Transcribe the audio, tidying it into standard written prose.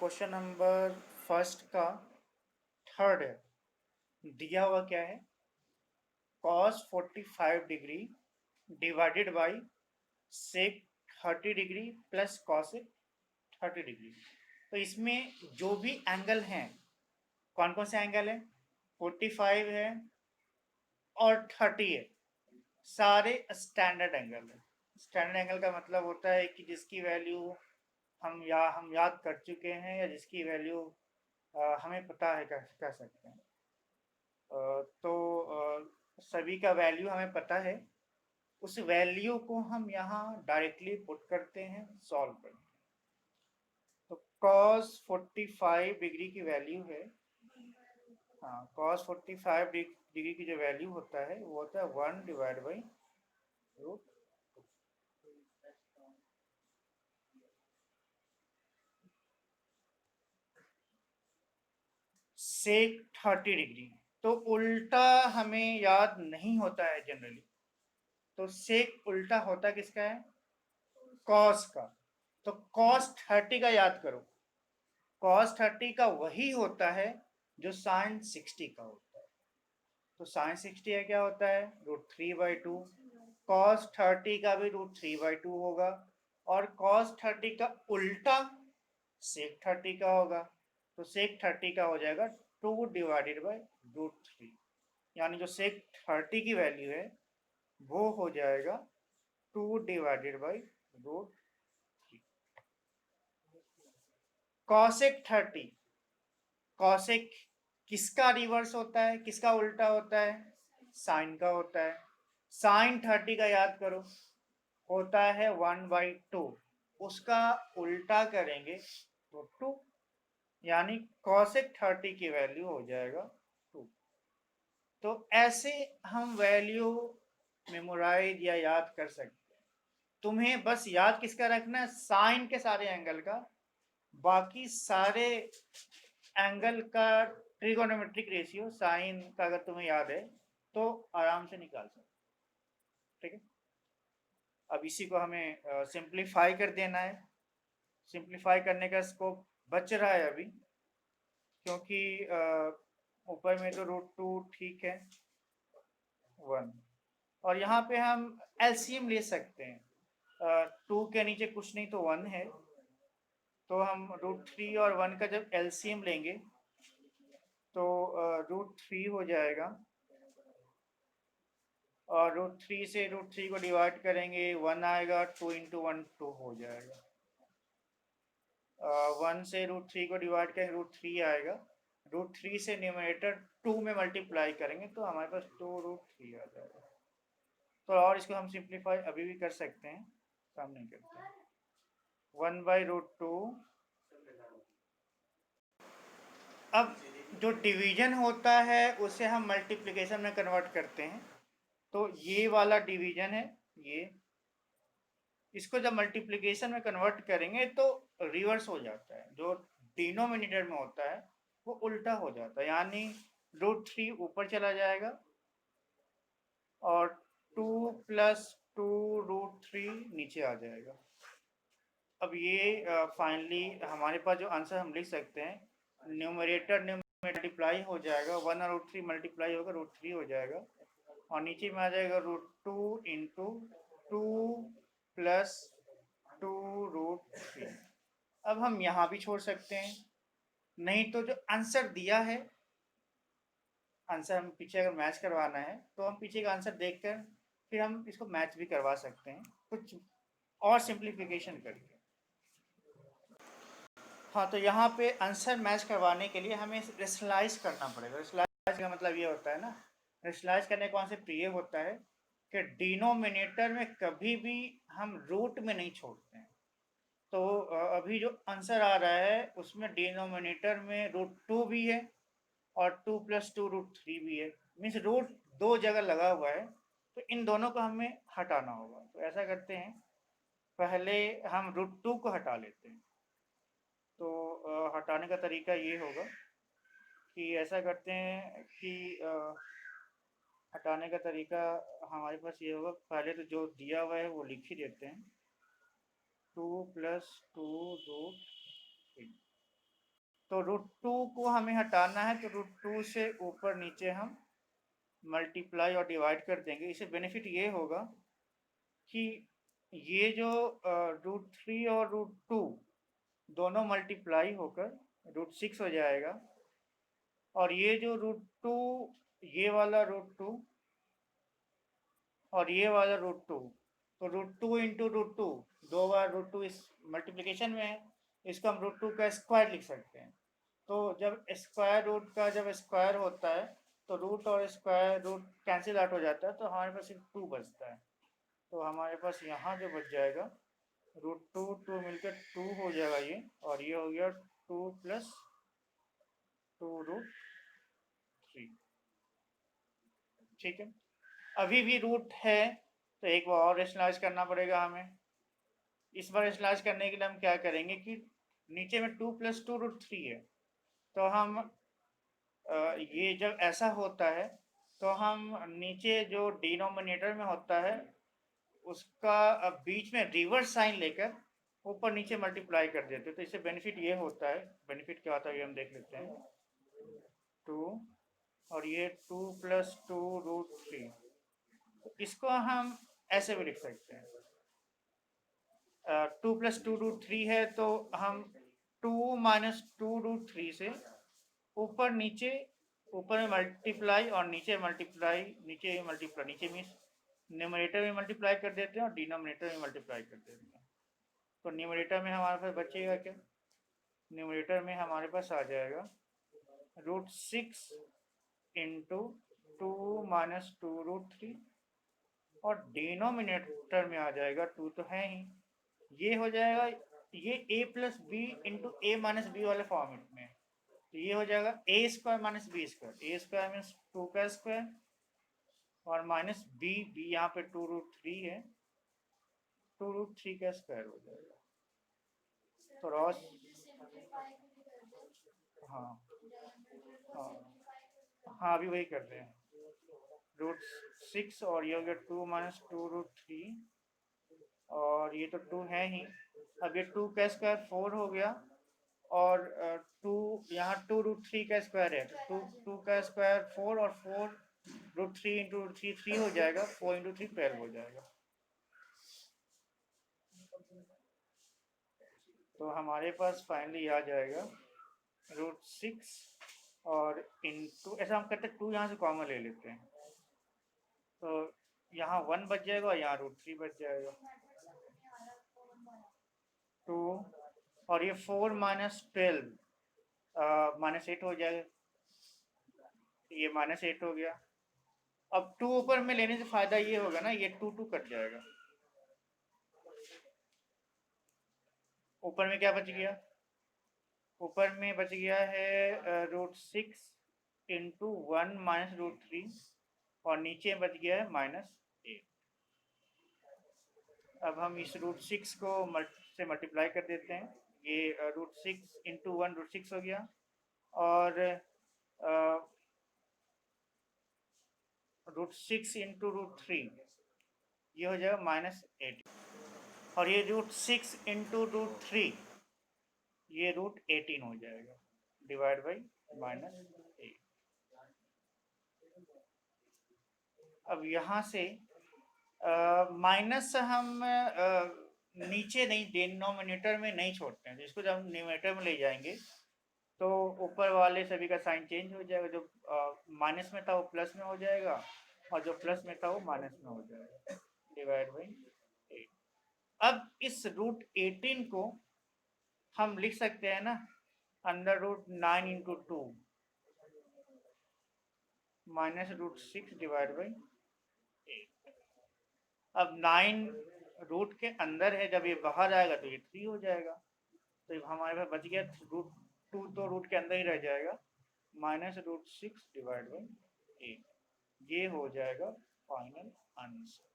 Question number first का third है। दिया हुआ क्या है? cos 45 degree divided by sec 30 degree plus cos 30 degree. तो इसमें जो भी एंगल हैं, कौन कौन से एंगल है? 45 है और 30 है, सारे स्टैंडर्ड एंगल है। स्टैंडर्ड एंगल का मतलब होता है कि जिसकी वैल्यू हम याद कर चुके हैं, या जिसकी वैल्यू हमें पता है, कह सकते हैं। तो सभी का वैल्यू हमें पता है। उस वैल्यू को हम यहाँ डायरेक्टली पुट करते हैं, सॉल्व करते हैं। तो cos 45 डिग्री की वैल्यू है, हाँ, cos 45 डिग्री की जो वैल्यू होता है वो होता है 1 divide by root. Sec 30 degree तो उल्टा हमें याद नहीं होता है जनरली। तो सेक उल्टा होता किसका है? कॉस का। तो cos 30 का याद करो, cos 30 का वही होता है जो sin 60 का होता है। तो sin 60 का क्या होता है? √3/2। cos 30 का भी √3/2 होगा, और cos 30 का उल्टा sec 30 का होगा। तो sec 30 का हो जाएगा 2 डिवाइडेड बाई √3, यानी जो sec 30 की वैल्यू है वो हो जाएगा 2 डिवाइडेड बाई √3। cosec 30, cosec किसका रिवर्स होता है, किसका उल्टा होता है? साइन का होता है। साइन 30 का याद करो, होता है 1/2, उसका उल्टा करेंगे तो 2, यानी cosec 30 की वैल्यू हो जाएगा 2। तो ऐसे हम वैल्यू मेमोराइज या याद कर सकते हैं। तुम्हें बस याद किसका रखना है? साइन के सारे एंगल का। बाकी सारे एंगल का ट्रिगोनोमेट्रिक रेशियो साइन का अगर तुम्हें याद है तो आराम से निकाल सकते। ठीक है, अब इसी को हमें सिंप्लीफाई कर देना है। सिंप्लीफाई करने का स्कोप बच रहा है अभी, क्योंकि ऊपर में तो √2 ठीक है, 1, और यहाँ पे हम एलसीएम ले सकते हैं। 2 के नीचे कुछ नहीं तो 1 है, तो हम √3 और 1 का जब एलसीएम लेंगे तो √3 हो जाएगा, और √3 से √3 को डिवाइड करेंगे 1 आएगा, 2 इंटू 1 2 हो जाएगा। 1 से √3 को डिवाइड करेंगे √3 आएगा, √3 से न्यूमरेटर 2 में मल्टीप्लाई करेंगे तो हमारे पास 2√3 आ जाएगा। तो और इसको हम सिंप्लीफाई अभी भी कर सकते हैं, सामने करते हैं। 1/√2। अब जो डिवीजन होता है उसे हम मल्टीप्लिकेशन में कन्वर्ट करते हैं। तो ये वाला डिवीजन है, ये इसको जब मल्टीप्लिकेशन में कन्वर्ट करेंगे तो रिवर्स हो जाता है। जो डिनोमिनेटर में होता है वो उल्टा हो जाता है, यानी √3 ऊपर चला जाएगा और 2 + 2√3 नीचे आ जाएगा। अब ये फाइनली हमारे पास जो आंसर हम लिख सकते हैं, न्यूमरेटर मल्टीप्लाई हो जाएगा, 1 और √3 मल्टीप्लाई होगा, √3 हो जाएगा, और नीचे में आ जाएगा √2 इंटू 2 + 2√3। अब हम यहाँ भी छोड़ सकते हैं, नहीं तो जो आंसर दिया है, आंसर हम पीछे अगर मैच करवाना है तो हम पीछे का आंसर देखकर फिर हम इसको मैच भी करवा सकते हैं कुछ और सिंप्लीफिकेशन करके। हाँ, तो यहाँ पे आंसर मैच करवाने के लिए हमें रेशनलाइज करना पड़ेगा। रेशनलाइज का मतलब ये होता है ना, रेशनलाइज करने का कॉन्सेप्ट ये होता है कि डिनोमिनेटर में कभी भी हम रूट में नहीं छोड़ते हैं। तो अभी जो आंसर आ रहा है उसमें डिनोमिनेटर में √2 भी है और 2 + 2√3 भी है, मीन्स रूट दो जगह लगा हुआ है, तो इन दोनों को हमें हटाना होगा। तो ऐसा करते हैं, पहले हम √2 को हटा लेते हैं। तो हटाने का तरीका ये होगा कि ऐसा करते हैं कि हटाने का तरीका हमारे पास ये होगा, पहले तो जो दिया हुआ है वो लिख ही देते हैं, 2 + 2√3। तो √2 को हमें हटाना है, तो √2 से ऊपर नीचे हम मल्टीप्लाई और डिवाइड कर देंगे। इससे बेनिफिट ये होगा कि ये जो √3 और √2 दोनों मल्टीप्लाई होकर √6 हो जाएगा, और ये जो √2, ये वाला √2 और ये वाला √2, तो √2 इंटू √2, 2 बार √2 इस मल्टीप्लिकेशन में है, इसको हम √2 का स्क्वायर लिख सकते हैं। तो जब स्क्वायर रूट का जब स्क्वायर होता है तो रूट और स्क्वायर रूट कैंसिल आउट हो जाता है, तो हमारे पास सिर्फ 2 बचता है। तो हमारे पास यहाँ जो बच जाएगा √2 मिलकर 2 हो जाएगा ये, और ये हो गया 2 प्लस 2√3। ठीक है, अभी भी रूट है तो एक बार और रेशनलाइज करना पड़ेगा हमें। इस बार रेशनलाइज करने के लिए हम क्या करेंगे कि नीचे में 2 प्लस 2√3 है, तो हम ये जब ऐसा होता है तो हम नीचे जो डिनोमिनेटर में होता है उसका बीच में रिवर्स साइन लेकर ऊपर नीचे मल्टीप्लाई कर देते हैं। तो इससे बेनिफिट ये होता है, बेनिफिट क्या होता है ये हम देख लेते हैं। 2 और ये 2 प्लस 2√3, तो इसको हम ऐसे भी लिख सकते हैं। 2 प्लस 2√3 है, तो हम 2 माइनस 2√3 से ऊपर नीचे, ऊपर में मल्टीप्लाई और नीचे मल्टीप्लाई, नीचे मल्टीप्लाई, नीचे मीन्स न्यूमरेटर में मल्टीप्लाई कर देते हैं और डिनोमिनेटर में मल्टीप्लाई कर देते हैं। तो न्यूमरेटर में हमारे पास बचेगा क्या? न्यूमरेटर में हमारे पास आ जाएगा √6 इंटू 2 माइनस 2√3, और डिनोमिनेटर में आ जाएगा 2 तो है ही, ये हो जाएगा, ये a plus b into a minus b वाले फॉर्मेट में, तो ये हो जाएगा a square minus b square. A square means 2 का स्क्वायर और माइनस बी, बी यहाँ पे 2√3 है, 2√3 का स्क्वायर हो जाएगा। तो रॉस, हाँ हाँ हाँ, अभी वही कर रहे हैं। √6 और ये हो गया 2 माइनस 2√3, और ये तो 2 है ही, अब ये 2 का स्क्वायर 4 हो गया, और 2 यहाँ 2√3 का स्क्वायर है, तो 2 का स्क्वायर 4, और 4√3 इंटू 3 3 हो जाएगा, 4 इंटू 3 12 हो जाएगा। तो हमारे पास फाइनली आ जाएगा √6 और इंटू, ऐसा हम करते हैं 2 यहाँ से कॉमन ले लेते हैं, तो यहाँ 1 बच जाएगा और यहाँ √3 बच जाएगा। 2 और ये 4 माइनस 12 -8 हो जाएगा, ये -8 हो गया। अब 2 ऊपर में लेने से फायदा ये होगा ना, ये 2 2 कट जाएगा, ऊपर में क्या बच गया? ऊपर में बच गया है √6 इंटू 1 माइनस √3, और नीचे बच गया है -8। अब हम इस √6 को से मल्टीप्लाई कर देते हैं, ये √6 इंटू 1 √6 हो गया, और √6 इंटू √3 ये हो जाएगा -8, और ये √6 इंटू √3 ये √18 हो जाएगा, डिवाइड बाई -8। अब यहाँ से माइनस हम नीचे नहीं, डिनोमिनेटर में नहीं छोड़ते हैं, जिसको जब हम न्यूमरेटर में ले जाएंगे तो ऊपर वाले सभी का साइन चेंज हो जाएगा, जो माइनस में था वो प्लस में हो जाएगा, और जो प्लस में था वो माइनस में हो जाएगा, डिवाइड बाई 8। अब इस √18 को हम लिख सकते हैं ना, √9 इंटू 2 माइनस √6 डिवाइड बाई 8। अब 9 रूट के अंदर है, जब ये बाहर आएगा तो ये 3 हो जाएगा, तो हमारे पास बच गया √2, तो रूट के अंदर ही रह जाएगा, -√6 डिवाइड बाई 8। ये हो जाएगा फाइनल आंसर।